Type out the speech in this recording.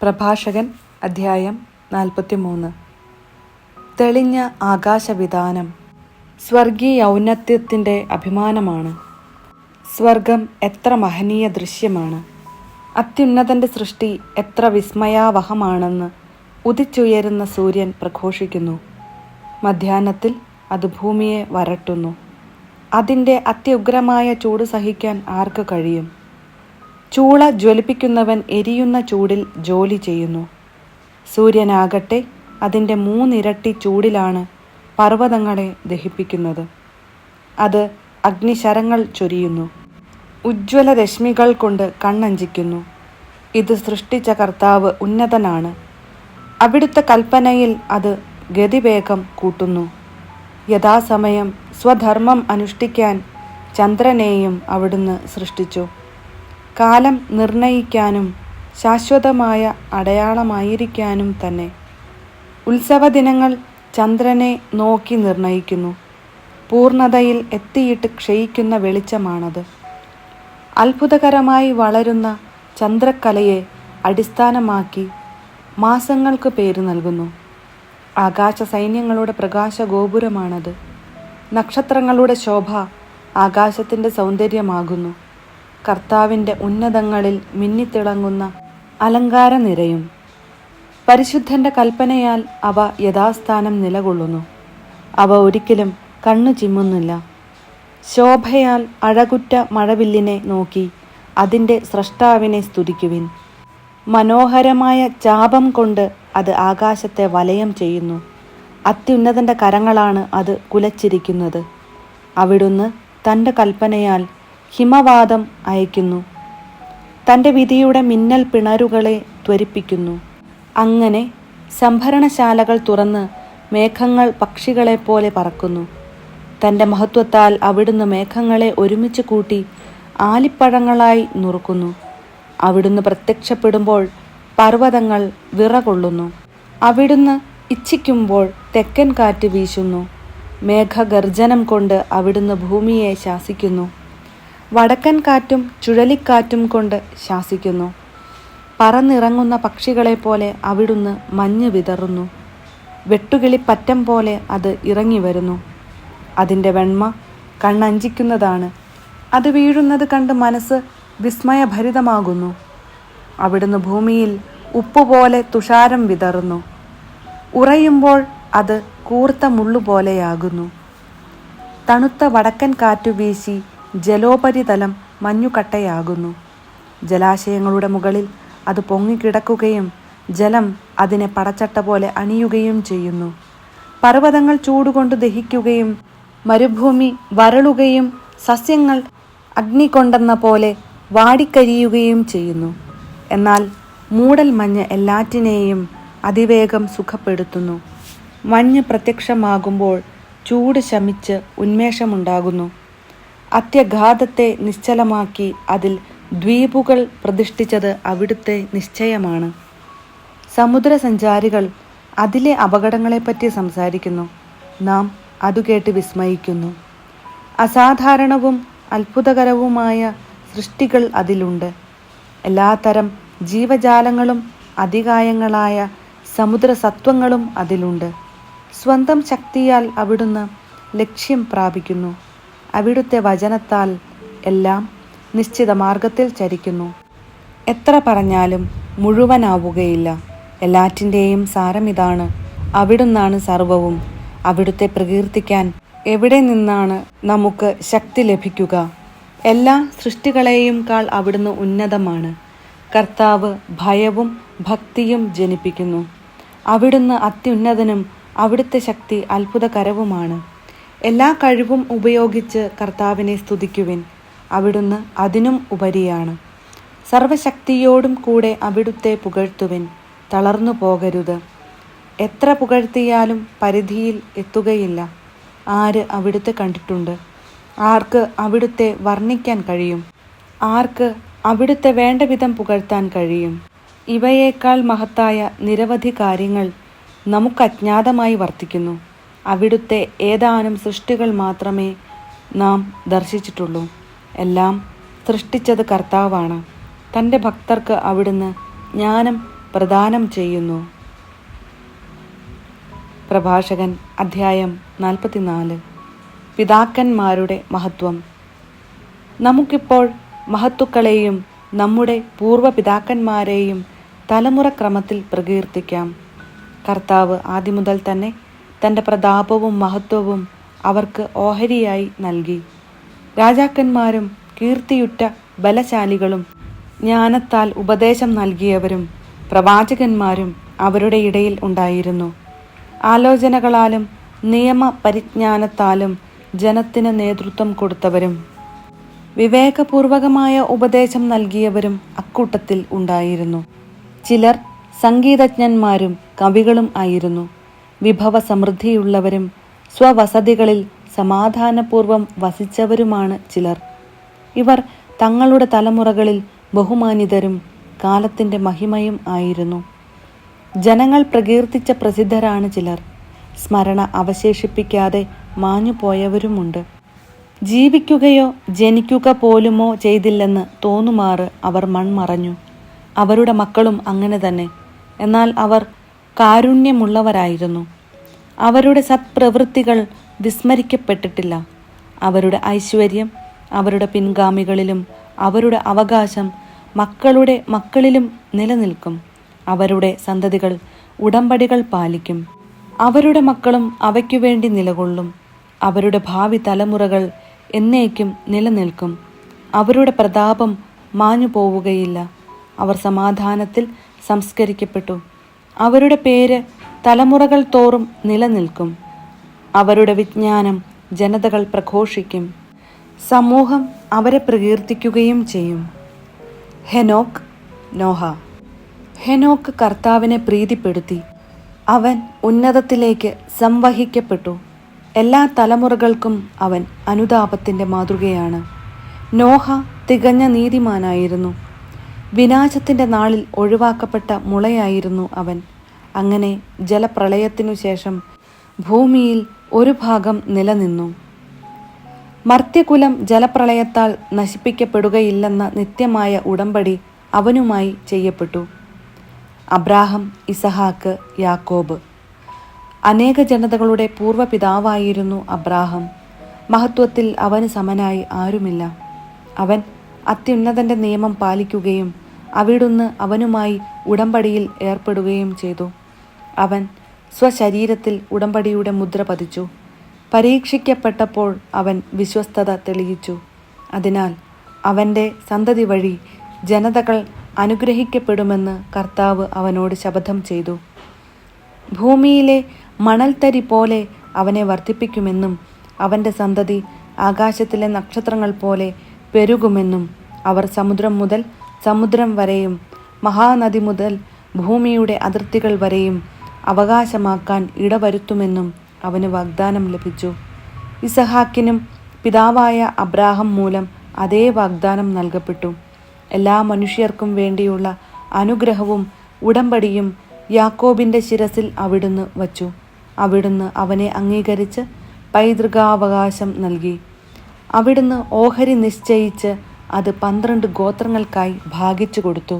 പ്രഭാഷകൻ അധ്യായം 43. തെളിഞ്ഞ ആകാശവിതാനം സ്വർഗീയ ഔന്നത്യത്തിൻ്റെ അഭിമാനമാണ്. സ്വർഗം എത്ര മഹനീയ ദൃശ്യമാണ്! അത്യുന്നതൻ്റെ സൃഷ്ടി എത്ര വിസ്മയാവഹമാണെന്ന് ഉദിച്ചുയരുന്ന സൂര്യൻ പ്രഘോഷിക്കുന്നു. മധ്യാഹ്നത്തിൽ അത് ഭൂമിയെ വരട്ടുന്നു. അതിൻ്റെ അത്യുഗ്രമായ ചൂട് സഹിക്കാൻ ആർക്ക് കഴിയും? ചൂള ജ്വലിപ്പിക്കുന്നവൻ എരിയുന്ന ചൂടിൽ ജോലി ചെയ്യുന്നു. സൂര്യനാകട്ടെ അതിൻ്റെ 3 ഇരട്ടി ചൂടിലാണ് പർവ്വതങ്ങളെ ദഹിപ്പിക്കുന്നത്. അത് അഗ്നിശരങ്ങൾ ചൊരിയുന്നു, ഉജ്ജ്വല രശ്മികൾ കൊണ്ട് കണ്ണഞ്ചിക്കുന്നു. ഇത് സൃഷ്ടിച്ച കർത്താവ് ഉന്നതനാണ്. അവിടുത്തെ കൽപ്പനയിൽ അത് ഗതിവേഗം കൂട്ടുന്നു. യഥാസമയം സ്വധർമ്മം അനുഷ്ഠിക്കാൻ ചന്ദ്രനെയും അവിടുന്ന് സൃഷ്ടിച്ചു. കാലം നിർണയിക്കാനും ശാശ്വതമായ അടയാളമായിരിക്കാനും തന്നെ. ഉത്സവദിനങ്ങൾ ചന്ദ്രനെ നോക്കി നിർണയിക്കുന്നു. പൂർണ്ണതയിൽ എത്തിയിട്ട് ക്ഷയിക്കുന്ന വെളിച്ചമാണത്. അത്ഭുതകരമായി വളരുന്ന ചന്ദ്രക്കലയെ അടിസ്ഥാനമാക്കി മാസങ്ങൾക്ക് പേര് നൽകുന്നു. ആകാശ സൈന്യങ്ങളുടെ പ്രകാശഗോപുരമാണത്. നക്ഷത്രങ്ങളുടെ ശോഭ ആകാശത്തിൻ്റെ സൗന്ദര്യമാകുന്നു. കർത്താവിൻ്റെ ഉന്നതങ്ങളിൽ മിന്നിത്തിളങ്ങുന്ന അലങ്കാരനിരയും. പരിശുദ്ധൻ്റെ കൽപ്പനയാൽ അവ യഥാസ്ഥാനം നിലകൊള്ളുന്നു. അവ ഒരിക്കലും കണ്ണു ചിമ്മുന്നില്ല. ശോഭയാൽ അഴകുറ്റ മഴവില്ലിനെ നോക്കി അതിൻ്റെ സ്രഷ്ടാവിനെ സ്തുതിക്കുവിൻ. മനോഹരമായ ചാപം കൊണ്ട് അത് ആകാശത്തെ വലയം ചെയ്യുന്നു. അത്യുന്നതൻ്റെ കരങ്ങളാണ് അത് കുലച്ചിരിക്കുന്നത്. അവിടുന്ന് തൻ്റെ കൽപ്പനയാൽ ഹിമവാതം അയക്കുന്നു. തൻ്റെ വിധിയുടെ മിന്നൽ പിണരുകളെ ത്വരിപ്പിക്കുന്നു. അങ്ങനെ സംഭരണശാലകൾ തുറന്ന് മേഘങ്ങൾ പക്ഷികളെപ്പോലെ പറക്കുന്നു. തൻ്റെ മഹത്വത്താൽ അവിടുന്ന് മേഘങ്ങളെ ഒരുമിച്ച് കൂട്ടി ആലിപ്പഴങ്ങളായി നുറുക്കുന്നു. അവിടുന്ന് പ്രത്യക്ഷപ്പെടുമ്പോൾ പർവ്വതങ്ങൾ വിറകൊള്ളുന്നു. അവിടുന്ന് ഇച്ഛിക്കുമ്പോൾ തെക്കൻ കാറ്റ് വീശുന്നു. മേഘഗർജനം കൊണ്ട് അവിടുന്ന് ഭൂമിയെ ശാസിക്കുന്നു. വടക്കൻ കാറ്റും ചുഴലിക്കാറ്റും കൊണ്ട് ശാസിക്കുന്നു. പറന്നിറങ്ങുന്ന പക്ഷികളെപ്പോലെ അവിടുന്ന് മഞ്ഞ് വിതറുന്നു. വെട്ടുകിളിപ്പറ്റം പോലെ അത് ഇറങ്ങി വരുന്നു. അതിൻ്റെ വെണ്മ കണ്ണഞ്ചിക്കുന്നതാണ്. അത് വീഴുന്നത് കണ്ട് മനസ്സ് വിസ്മയഭരിതമാകുന്നു. അവിടുന്ന് ഭൂമിയിൽ ഉപ്പുപോലെ തുഷാരം വിതറുന്നു. ഉറയുമ്പോൾ അത് കൂർത്ത മുള്ളുപോലെയാകുന്നു. തണുത്ത വടക്കൻ കാറ്റു വീശി ജലോപരിതലം മഞ്ഞുകട്ടയാകുന്നു. ജലാശയങ്ങളുടെ മുകളിൽ അത് പൊങ്ങിക്കിടക്കുകയും ജലം അതിനെ പടച്ചട്ട പോലെ അണിയുകയും ചെയ്യുന്നു. പർവ്വതങ്ങൾ ചൂടുകൊണ്ട് ദഹിക്കുകയും മരുഭൂമി വരളുകയും സസ്യങ്ങൾ അഗ്നി കൊണ്ടെന്ന പോലെ വാടിക്കരിയുകയും ചെയ്യുന്നു. എന്നാൽ മൂടൽ മഞ്ഞ് എല്ലാറ്റിനെയും അതിവേഗം സുഖപ്പെടുത്തുന്നു. മഞ്ഞ് പ്രത്യക്ഷമാകുമ്പോൾ ചൂട് ശമിച്ച് ഉന്മേഷമുണ്ടാകുന്നു. അത്യഘാതത്തെ നിശ്ചലമാക്കി അതിൽ ദ്വീപുകൾ പ്രതിഷ്ഠിച്ചത് അവിടുത്തെ നിശ്ചയമാണ്. സമുദ്രസഞ്ചാരികൾ അതിലെ അപകടങ്ങളെപ്പറ്റി സംസാരിക്കുന്നു. നാം അതുകേട്ട് വിസ്മയിക്കുന്നു. അസാധാരണവും അത്ഭുതകരവുമായ സൃഷ്ടികൾ അതിലുണ്ട്. എല്ലാത്തരം ജീവജാലങ്ങളും അതികായങ്ങളായ സമുദ്രസത്വങ്ങളും അതിലുണ്ട്. സ്വന്തം ശക്തിയാൽ അവിടുന്ന് ലക്ഷ്യം പ്രാപിക്കുന്നു. അവിടുത്തെ വചനത്താൽ എല്ലാം നിശ്ചിത മാർഗത്തിൽ ചരിക്കുന്നു. എത്ര പറഞ്ഞാലും മുഴുവനാവുകയില്ല. എല്ലാറ്റിൻ്റെയും സാരമിതാണ്: അവിടുന്നാണ് സർവവും. അവിടുത്തെ പ്രകീർത്തിക്കാൻ എവിടെ നിന്നാണ് നമുക്ക് ശക്തി ലഭിക്കുക? എല്ലാ സൃഷ്ടികളെയും കാൾ അവിടുന്ന് ഉന്നതമാണ്. കർത്താവ് ഭയവും ഭക്തിയും ജനിപ്പിക്കുന്നു. അവിടുന്ന് അത്യുന്നതനും അവിടുത്തെ ശക്തി അത്ഭുതകരവുമാണ്. എല്ലാ കഴിവും ഉപയോഗിച്ച് കർത്താവിനെ സ്തുതിക്കുവിൻ. അവിടുന്ന് അതിനും ഉപരിയാണ്. സർവശക്തിയോടും കൂടെ അവിടുത്തെ പുകഴ്ത്തുവിൻ. തളർന്നു പോകരുത്. എത്ര പുകഴ്ത്തിയാലും പരിധിയിൽ എത്തുകയില്ല. ആര് അവിടുത്തെ കണ്ടിട്ടുണ്ട്? ആർക്ക് അവിടുത്തെ വർണ്ണിക്കാൻ കഴിയും? ആർക്ക് അവിടുത്തെ വേണ്ട വിധം പുകഴ്ത്താൻ കഴിയും? ഇവയേക്കാൾ മഹത്തായ നിരവധി കാര്യങ്ങൾ നമുക്കജ്ഞാതമായി വർത്തിക്കുന്നു. അവിടുത്തെ ഏതാനും സൃഷ്ടികൾ മാത്രമേ നാം ദർശിച്ചിട്ടുള്ളൂ. എല്ലാം സൃഷ്ടിച്ചത് കർത്താവാണ്. തൻ്റെ ഭക്തർക്ക് അവിടുന്ന് ജ്ഞാനം പ്രദാനം ചെയ്യുന്നു. പ്രഭാഷകൻ അധ്യായം 44. പിതാക്കന്മാരുടെ മഹത്വം. നമുക്കിപ്പോൾ മഹത്തുക്കളെയും നമ്മുടെ പൂർവ്വപിതാക്കന്മാരെയും തലമുറക്രമത്തിൽ പ്രകീർത്തിക്കാം. കർത്താവ് ആദിമുതൽ തന്നെ തൻ്റെ പ്രതാപവും മഹത്വവും അവർക്ക് ഓഹരിയായി നൽകി. രാജാക്കന്മാരും കീർത്തിയുറ്റ ബലശാലികളും ജ്ഞാനത്താൽ ഉപദേശം നൽകിയവരും പ്രവാചകന്മാരും അവരുടെ ഇടയിൽ ഉണ്ടായിരുന്നു. ആലോചനകളാലും നിയമപരിജ്ഞാനത്താലും ജനത്തിന് നേതൃത്വം കൊടുത്തവരും വിവേകപൂർവകമായ ഉപദേശം നൽകിയവരും അക്കൂട്ടത്തിൽ ഉണ്ടായിരുന്നു. ചിലർ സംഗീതജ്ഞന്മാരും കവികളും ആയിരുന്നു. വിഭവ സമൃദ്ധിയുള്ളവരും സ്വവസതികളിൽ സമാധാനപൂർവം വസിച്ചവരുമാണ് ചിലർ. ഇവർ തങ്ങളുടെ തലമുറകളിൽ ബഹുമാനിതരും കാലത്തിൻ്റെ മഹിമയും ആയിരുന്നു. ജനങ്ങൾ പ്രകീർത്തിച്ച പ്രസിദ്ധരാണ് ചിലർ. സ്മരണ അവശേഷിപ്പിക്കാതെ മാഞ്ഞുപോയവരുമുണ്ട്. ജീവിക്കുകയോ ജനിക്കുക പോലുമോ ചെയ്തില്ലെന്ന് തോന്നുമാറ് അവർ മൺമറഞ്ഞു. അവരുടെ മക്കളും അങ്ങനെ തന്നെ. എന്നാൽ അവർ കാരുണ്യമുള്ളവരായിരുന്നു. അവരുടെ സത്പ്രവൃത്തികൾ വിസ്മരിക്കപ്പെട്ടിട്ടില്ല. അവരുടെ ഐശ്വര്യം അവരുടെ പിൻഗാമികളിലും അവരുടെ അവകാശം മക്കളുടെ മക്കളിലും നിലനിൽക്കും. അവരുടെ സന്തതികൾ ഉടമ്പടികൾ പാലിക്കും. അവരുടെ മക്കളും അവയ്ക്കു വേണ്ടി നിലകൊള്ളും. അവരുടെ ഭാവി തലമുറകൾ എന്നേക്കും നിലനിൽക്കും. അവരുടെ പ്രതാപം മാഞ്ഞു പോവുകയില്ല. അവർ സമാധാനത്തിൽ സംസ്കരിക്കപ്പെട്ടു. അവരുടെ പേര് തലമുറകൾ തോറും നിലനിൽക്കും. അവരുടെ വിജ്ഞാനം ജനതകൾ പ്രഘോഷിക്കും. സമൂഹം അവരെ പ്രകീർത്തിക്കുകയും ചെയ്യും. ഹെനോക്ക്. നോഹ. ഹെനോക്ക് കർത്താവിനെ പ്രീതിപ്പെടുത്തി. അവൻ ഉന്നതത്തിലേക്ക് സംവഹിക്കപ്പെട്ടു. എല്ലാ തലമുറകൾക്കും അവൻ അനുതാപത്തിൻ്റെ മാതൃകയാണ്. നോഹ തികഞ്ഞ നീതിമാനായിരുന്നു. വിനാശത്തിൻ്റെ നാളിൽ ഒഴിവാക്കപ്പെട്ട മുളയായിരുന്നു അവൻ. അങ്ങനെ ജലപ്രളയത്തിനു ശേഷം ഭൂമിയിൽ ഒരു ഭാഗം നിലനിന്നു. മർത്യകുലം ജലപ്രളയത്താൽ നശിപ്പിക്കപ്പെടുകയില്ലെന്ന നിത്യമായ ഉടമ്പടി അവനുമായി ചെയ്യപ്പെട്ടു. അബ്രാഹം, ഇസഹാക്ക്, യാക്കോബ്. അനേക ജനതകളുടെ പൂർവ്വപിതാവായിരുന്നു അബ്രാഹം. മഹത്വത്തിൽ അവന് സമനായി ആരുമില്ല. അവൻ അത്യുന്നതൻ്റെ നിയമം പാലിക്കുകയും അവിടുന്ന് അവനുമായി ഉടമ്പടിയിൽ ഏർപ്പെടുകയും ചെയ്തു. അവൻ സ്വശരീരത്തിൽ ഉടമ്പടിയുടെ മുദ്ര പതിച്ചു. പരീക്ഷിക്കപ്പെട്ടപ്പോൾ അവൻ വിശ്വസ്തത തെളിയിച്ചു. അതിനാൽ അവൻ്റെ സന്തതി വഴി ജനതകൾ അനുഗ്രഹിക്കപ്പെടുമെന്ന് കർത്താവ് അവനോട് ശപഥം ചെയ്തു. ഭൂമിയിലെ മണൽത്തരി പോലെ അവനെ വർദ്ധിപ്പിക്കുമെന്നും അവൻ്റെ സന്തതി ആകാശത്തിലെ നക്ഷത്രങ്ങൾ പോലെ പെരുകുമെന്നും അവർ സമുദ്രം മുതൽ സമുദ്രം വരെയും മഹാനദി മുതൽ ഭൂമിയുടെ അതിർത്തികൾ വരെയും അവകാശമാക്കാൻ ഇടവരുത്തുമെന്നും അവന് വാഗ്ദാനം ലഭിച്ചു. ഇസഹാക്കിനും പിതാവായ അബ്രാഹം മൂലം അതേ വാഗ്ദാനം നൽകപ്പെട്ടു. എല്ലാ മനുഷ്യർക്കും വേണ്ടിയുള്ള അനുഗ്രഹവും ഉടമ്പടിയും യാക്കോബിൻ്റെ ശിരസിൽ അവിടുന്ന് വച്ചു. അവിടുന്ന് അവനെ അംഗീകരിച്ച് പൈതൃകാവകാശം നൽകി. അവിടുന്ന് ഓഹരി നിശ്ചയിച്ച് അത് 12 ഗോത്രങ്ങൾക്കായി ഭാഗിച്ചു കൊടുത്തു.